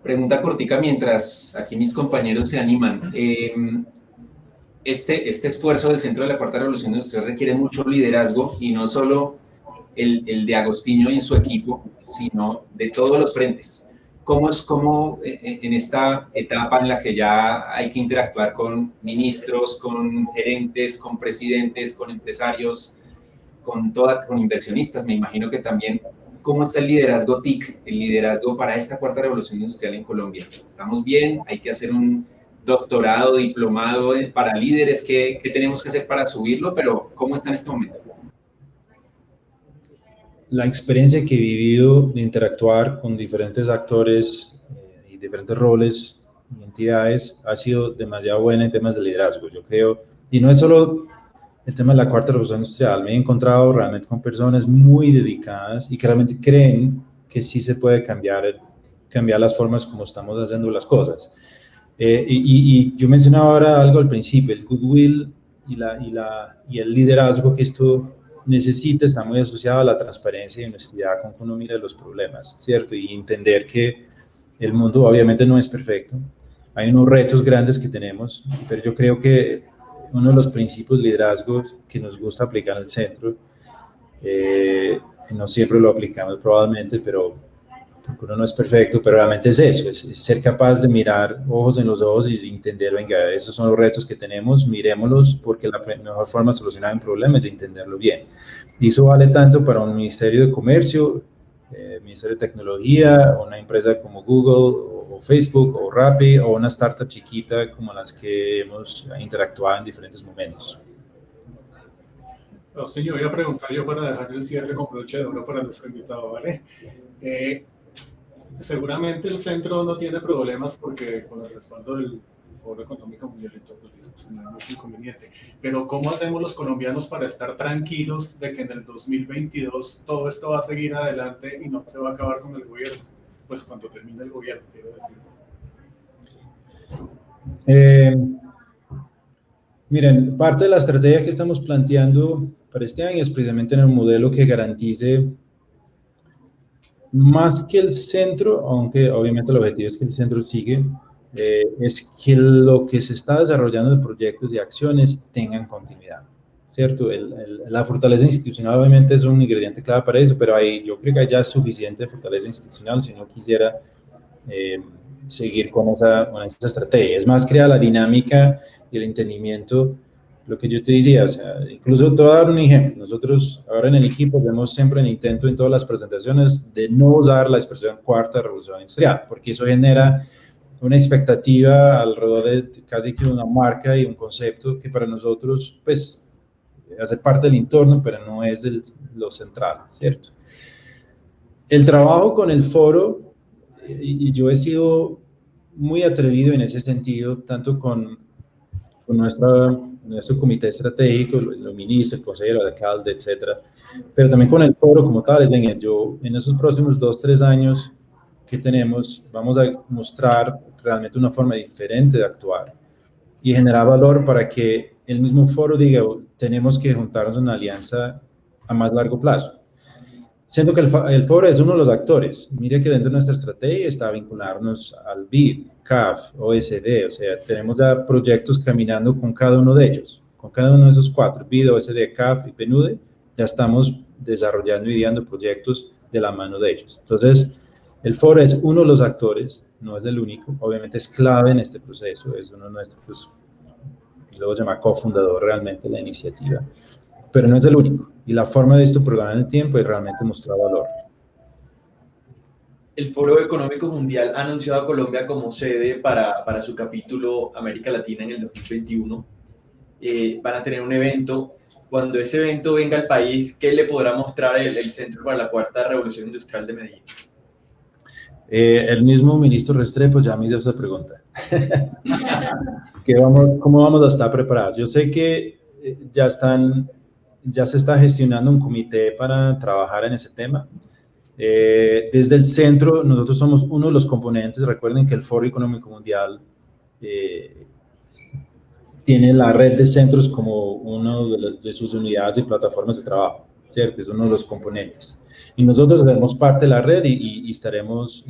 Pregunta cortica mientras aquí mis compañeros se animan. Este esfuerzo del Centro de la Cuarta Revolución Industrial requiere mucho liderazgo y no solo el de Agostinho y su equipo, sino de todos los frentes. ¿Cómo en esta etapa en la que ya hay que interactuar con ministros, con gerentes, con presidentes, con empresarios, con inversionistas? Me imagino que también, ¿cómo está el liderazgo TIC, el liderazgo para esta cuarta revolución industrial en Colombia? ¿Estamos bien? ¿Hay que hacer un doctorado, diplomado para líderes? ¿Qué tenemos que hacer para subirlo? Pero ¿cómo está en este momento? La experiencia que he vivido de interactuar con diferentes actores y diferentes roles y entidades ha sido demasiado buena en temas de liderazgo, yo creo. Y no es solo el tema de la cuarta revolución industrial. Me he encontrado realmente con personas muy dedicadas y que realmente creen que sí se puede cambiar las formas como estamos haciendo las cosas. Y yo mencionaba ahora algo al principio, el goodwill y el liderazgo que esto necesita está muy asociado a la transparencia y honestidad con que uno mira los problemas, ¿cierto? Y entender que el mundo obviamente no es perfecto. Hay unos retos grandes que tenemos, pero yo creo que uno de los principios de liderazgo que nos gusta aplicar en el centro, no siempre lo aplicamos probablemente, pero porque uno no es perfecto, pero realmente es eso, es ser capaz de mirar ojos en los ojos y entender, venga, esos son los retos que tenemos, miremoslos, porque la mejor forma de solucionar un problema es entenderlo bien. Y eso vale tanto para un ministerio de comercio, ministerio de tecnología, una empresa como Google o Facebook o Rappi o una startup chiquita como las que hemos interactuado en diferentes momentos. Agostinho, voy a preguntar yo para dejar el cierre con broche de oro para nuestro invitado, ¿vale? Seguramente el centro no tiene problemas porque con el respaldo del Foro Económico Mundial y todo, pues, no hay mucho inconveniente. Pero ¿cómo hacemos los colombianos para estar tranquilos de que en el 2022 todo esto va a seguir adelante y no se va a acabar con el gobierno? Pues cuando termine el gobierno, quiero decir. Miren, parte de la estrategia que estamos planteando para este año es precisamente en el modelo que garantice más que el centro, aunque obviamente el objetivo es que el centro sigue, es que lo que se está desarrollando de proyectos y acciones tengan continuidad, ¿cierto? La fortaleza institucional obviamente es un ingrediente clave para eso, pero yo creo que hay ya suficiente fortaleza institucional si no quisiera seguir con esa estrategia. Es más, crea la dinámica y el entendimiento. Lo que yo te decía, o sea, incluso te voy a dar un ejemplo. Nosotros ahora en el equipo vemos siempre el intento en todas las presentaciones de no usar la expresión cuarta revolución industrial, porque eso genera una expectativa alrededor de casi que una marca y un concepto que para nosotros, pues, hace parte del entorno, pero no es lo central, ¿cierto? El trabajo con el foro, y yo he sido muy atrevido en ese sentido, tanto con nuestro comité estratégico, los ministros, el consejero, el alcalde, etcétera, pero también con el foro como tal. Es decir, yo en esos próximos 2-3 años que tenemos, vamos a mostrar realmente una forma diferente de actuar y generar valor para que el mismo foro diga, tenemos que juntarnos en una alianza a más largo plazo. Siento que el foro es uno de los actores. Mire que dentro de nuestra estrategia está vincularnos al BID, CAF, OSD, o sea, tenemos ya proyectos caminando con cada uno de ellos, Con cada uno de esos 4, BID, OSD, CAF y PNUD, ya estamos desarrollando y ideando proyectos de la mano de ellos. Entonces, el foro es uno de los actores, no es el único, obviamente es clave en este proceso, es uno de nuestros, luego se llama cofundador realmente de la iniciativa, pero no es el único, y la forma de esto prolongar el tiempo es realmente mostrar valor. El Foro Económico Mundial ha anunciado a Colombia como sede para su capítulo América Latina en el 2021. Van a tener un evento. Cuando ese evento venga al país, ¿qué le podrá mostrar el Centro para la Cuarta Revolución Industrial de Medellín? El mismo ministro Restrepo ya me hizo esa pregunta. ¿Cómo vamos a estar preparados? Yo sé que ya se está gestionando un comité para trabajar en ese tema. Desde el centro, nosotros somos uno de los componentes. Recuerden que el Foro Económico Mundial tiene la red de centros como una de sus unidades y plataformas de trabajo, ¿cierto? Es uno de los componentes. Y nosotros seremos parte de la red y estaremos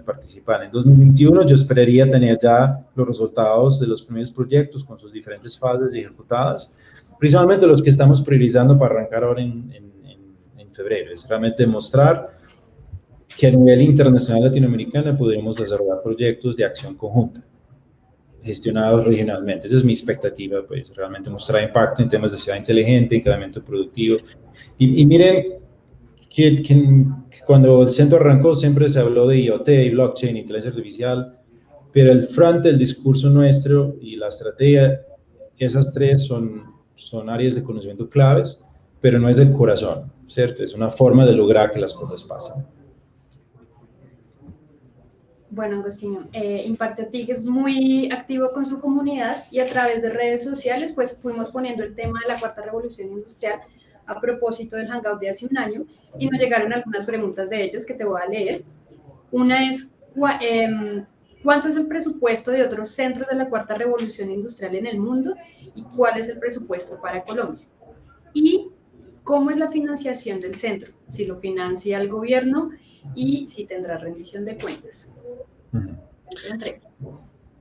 participando. En 2021 yo esperaría tener ya los resultados de los primeros proyectos con sus diferentes fases ejecutadas, principalmente los que estamos priorizando para arrancar ahora en febrero. Es realmente demostrar que a nivel internacional latinoamericano podremos desarrollar proyectos de acción conjunta, gestionados regionalmente. Esa es mi expectativa, pues, realmente mostrar impacto en temas de ciudad inteligente, incremento productivo. Y miren que cuando el centro arrancó siempre se habló de IoT, blockchain, inteligencia artificial, pero el front del discurso nuestro y la estrategia, esas 3 son áreas de conocimiento claves, pero no es el corazón, ¿cierto? Es una forma de lograr que las cosas pasen. Bueno, Agostinho, Impacto TIC es muy activo con su comunidad y a través de redes sociales pues fuimos poniendo el tema de la Cuarta Revolución Industrial a propósito del Hangout de hace un año y nos llegaron algunas preguntas de ellos que te voy a leer. Una es, ¿cuánto es el presupuesto de otros centros de la Cuarta Revolución Industrial en el mundo y cuál es el presupuesto para Colombia? Y ¿cómo es la financiación del centro? Si lo financia el gobierno y si tendrá rendición de cuentas.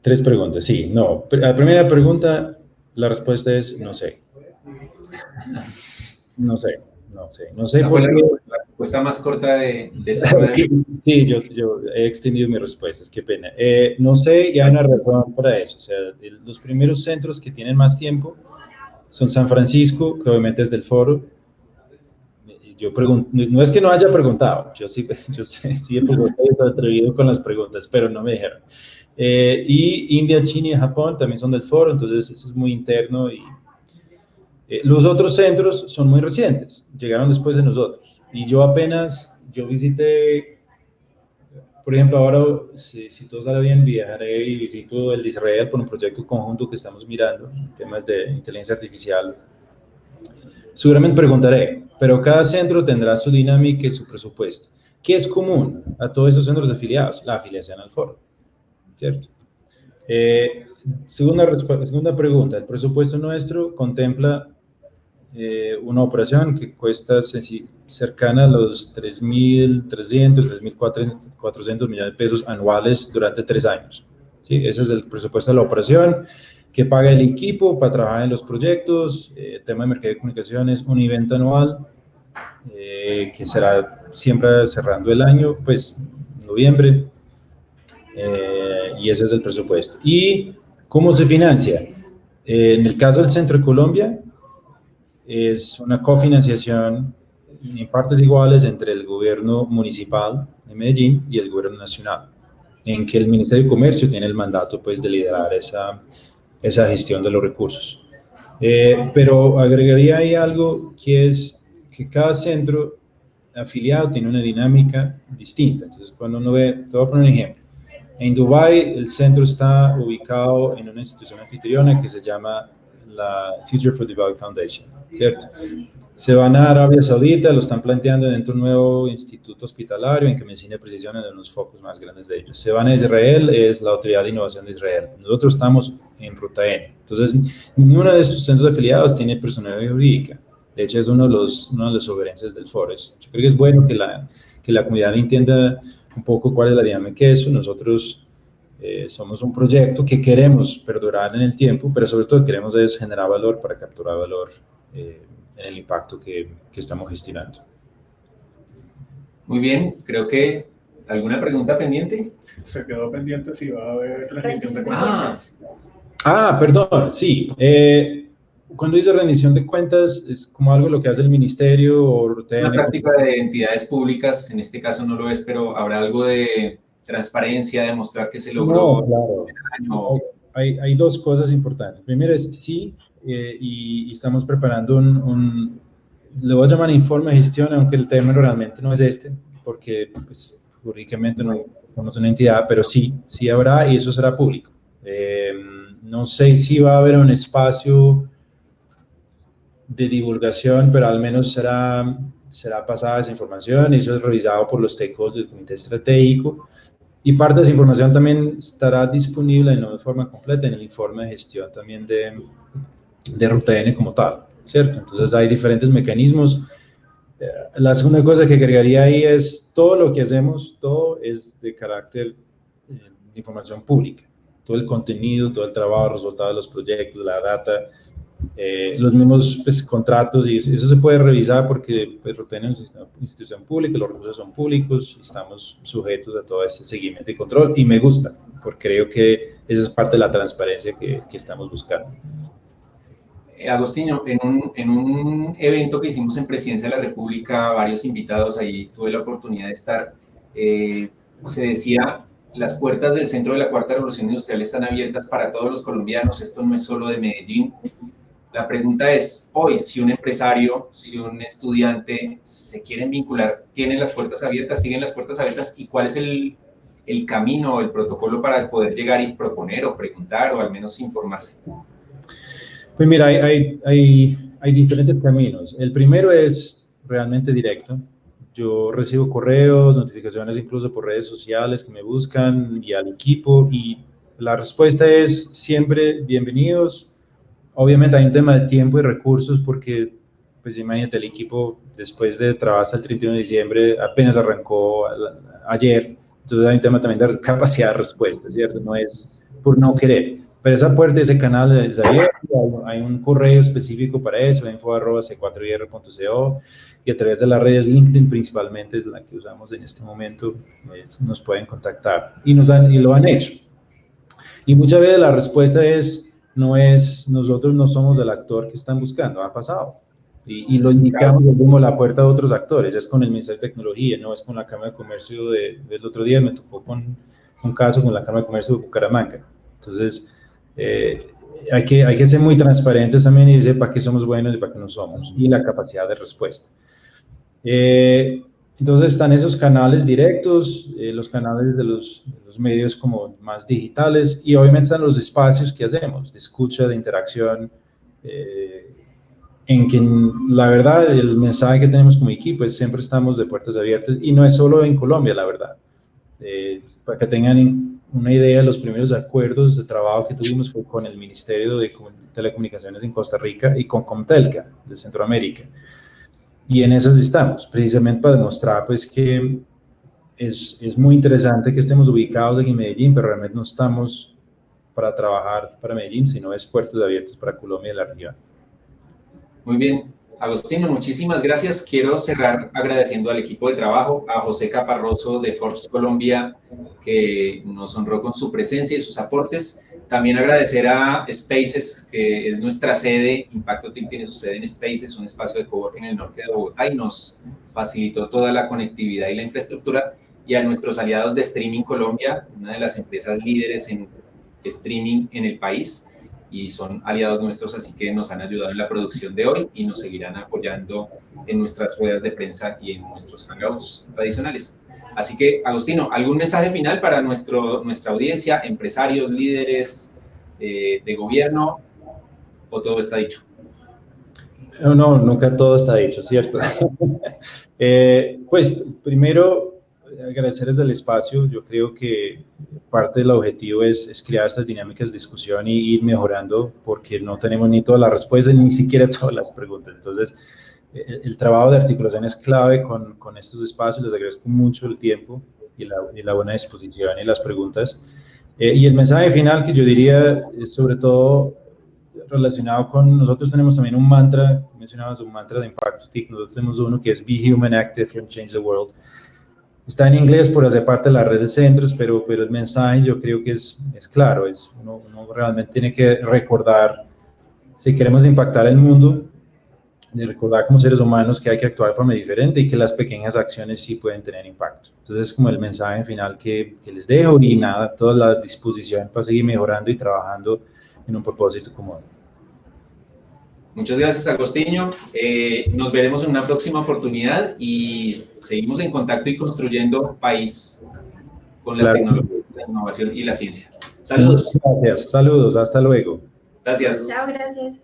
3 preguntas, sí, no. La primera pregunta, la respuesta es no sé. No sé por qué. La respuesta más corta de esta rueda. Sí, yo he extendido mis respuestas, qué pena. No sé, y hay una razón para eso. O sea, los primeros centros que tienen más tiempo son San Francisco, que obviamente es del foro. Yo pregunto, no es que no haya preguntado, yo sí he preguntado, he atrevido con las preguntas, pero no me dijeron. Y India, China y Japón también son del foro, entonces eso es muy interno. Y los otros centros son muy recientes, llegaron después de nosotros. Y yo visité, por ejemplo, ahora, si todo sale bien, viajaré y visito el de Israel por un proyecto conjunto que estamos mirando, temas de inteligencia artificial. Seguramente preguntaré, pero cada centro tendrá su dinámica y su presupuesto. ¿Qué es común a todos esos centros afiliados? La afiliación al foro, ¿cierto? Segunda pregunta, el presupuesto nuestro contempla una operación que cuesta cercana a los 3.300, 3.400 millones de pesos anuales durante 3 años. ¿Sí? Ese es el presupuesto de la operación que paga el equipo para trabajar en los proyectos, tema de mercado de comunicaciones, un evento anual que será siempre cerrando el año, pues noviembre, y ese es el presupuesto. ¿Y cómo se financia? En el caso del Centro de Colombia, es una cofinanciación en partes iguales entre el gobierno municipal de Medellín y el gobierno nacional, en que el Ministerio de Comercio tiene el mandato pues, de liderar esa gestión de los recursos. Pero agregaría ahí algo que es que cada centro afiliado tiene una dinámica distinta. Entonces, cuando uno ve, te voy a poner un ejemplo. En Dubái, el centro está ubicado en una institución anfitriona que se llama la Future for Dubai Foundation, ¿cierto? Se van a Arabia Saudita, lo están planteando dentro de un nuevo instituto hospitalario en que medicina de precisión es uno de los focos más grandes de ellos. Se van a Israel, es la Autoridad de Innovación de Israel. Nosotros estamos en Ruta N. Entonces, ninguno de estos centros afiliados tiene personalidad jurídica. De hecho, es una de las sugerencias del foro. Yo creo que es bueno que la comunidad entienda un poco cuál es la dinámica de eso. Nosotros Somos un proyecto que queremos perdurar en el tiempo, pero sobre todo queremos es generar valor para capturar valor en el impacto que estamos gestionando. Muy bien, creo que ¿alguna pregunta pendiente? Se quedó pendiente si va a haber rendición de Cuentas. cuentas. Perdón, sí. Cuando dice rendición de cuentas, ¿es como algo lo que hace el ministerio o Una práctica de entidades públicas, en este caso no lo es, pero habrá algo de transparencia, de mostrar que se logró. No, claro. Año. Hay dos cosas importantes. Primero es sí, y estamos preparando le voy a llamar informe de gestión, aunque el término realmente no es este, porque pues, jurídicamente no es una entidad, pero sí habrá y eso será público. No sé si va a haber un espacio de divulgación, pero al menos será pasada esa información y eso es revisado por los stakeholders del comité estratégico. Y parte de esa información también estará disponible, no de forma completa, en el informe de gestión también de RUTN como tal, ¿cierto? Entonces hay diferentes mecanismos. La segunda cosa que agregaría ahí es todo lo que hacemos, todo es de carácter de información pública. Todo el contenido, todo el trabajo, resultados de los proyectos, la data, los mismos pues, contratos, y eso se puede revisar porque pues, RUTN es una institución pública, los recursos son públicos, estamos sujetos a todo ese seguimiento y control, y me gusta, porque creo que esa es parte de la transparencia que estamos buscando. Agostinho, en un evento que hicimos en Presidencia de la República, varios invitados, ahí tuve la oportunidad de estar, se decía, las puertas del Centro de la Cuarta Revolución Industrial están abiertas para todos los colombianos, esto no es solo de Medellín. La pregunta es, hoy, si un empresario, si un estudiante se quieren vincular, ¿tienen las puertas abiertas, siguen las puertas abiertas? ¿Y cuál es el camino, el protocolo para poder llegar y proponer o preguntar o al menos informarse? Pues mira, hay diferentes caminos. El primero es realmente directo. Yo recibo correos, notificaciones incluso por redes sociales que me buscan y al equipo, y la respuesta es siempre bienvenidos. Obviamente hay un tema de tiempo y recursos porque, pues imagínate, el equipo después de trabajar hasta el 31 de diciembre apenas arrancó ayer, entonces hay un tema también de capacidad de respuesta, ¿cierto? No es por no querer, pero esa puerta, ese canal es abierto, hay un correo específico para eso, info@c4ir.co, y a través de las redes LinkedIn principalmente es la que usamos en este momento, nos pueden contactar y lo han hecho. Y muchas veces la respuesta nosotros no somos el actor que están buscando, ha pasado. Y lo indicamos, abrimos la puerta a otros actores, es con el Ministerio de Tecnología, no es con la Cámara de Comercio del otro día, me tocó con un caso con la Cámara de Comercio de Bucaramanga. Entonces, hay que ser muy transparentes también y decir para qué somos buenos y para qué no somos, y la capacidad de respuesta. Entonces están esos canales directos, los canales de los medios como más digitales, y obviamente están los espacios que hacemos, de escucha, de interacción, en que la verdad el mensaje que tenemos como equipo es siempre estamos de puertas abiertas, y no es solo en Colombia, la verdad. Para que tengan una idea, los primeros acuerdos de trabajo que tuvimos fue con el Ministerio de Telecomunicaciones en Costa Rica y con Comtelca de Centroamérica. Y en esas estamos, precisamente para demostrar pues, que es muy interesante que estemos ubicados aquí en Medellín, pero realmente no estamos para trabajar para Medellín, sino es puertas abiertas para Colombia y la región. Muy bien, Agostinho, muchísimas gracias. Quiero cerrar agradeciendo al equipo de trabajo, a José Caparroso de Forbes Colombia, que nos honró con su presencia y sus aportes. También agradecer a Spaces, que es nuestra sede. Impacto TIC tiene su sede en Spaces, un espacio de coworking en el norte de Bogotá, y nos facilitó toda la conectividad y la infraestructura. Y a nuestros aliados de Streaming Colombia, una de las empresas líderes en streaming en el país, y son aliados nuestros, así que nos han ayudado en la producción de hoy y nos seguirán apoyando en nuestras ruedas de prensa y en nuestros hangouts tradicionales. Así que, Agostinho, ¿algún mensaje final para nuestra audiencia, empresarios, líderes de gobierno, o todo está dicho? No, nunca todo está dicho, ¿cierto? Pues, primero, agradecerles el espacio. Yo creo que parte del objetivo es crear estas dinámicas de discusión y ir mejorando, porque no tenemos ni todas las respuestas, ni siquiera todas las preguntas. Entonces, el trabajo de articulación es clave con estos espacios. Les agradezco mucho el tiempo y la buena disposición y las preguntas. Y el mensaje final que yo diría es sobre todo relacionado con, nosotros tenemos también un mantra, mencionabas un mantra de impacto TIC, nosotros tenemos uno que es Be Human, Act Different, Change the World. Está en inglés por hacer parte de la red de centros, pero el mensaje yo creo que es claro, uno realmente tiene que recordar, si queremos impactar el mundo, de recordar como seres humanos que hay que actuar de forma diferente y que las pequeñas acciones sí pueden tener impacto. Entonces es como el mensaje final que les dejo y nada, toda la disposición para seguir mejorando y trabajando en un propósito común. Muchas gracias, Agostinho. Nos veremos en una próxima oportunidad y seguimos en contacto y construyendo país con las tecnologías, la innovación y la ciencia. Saludos. Gracias, saludos, hasta luego. Gracias. Chao, gracias.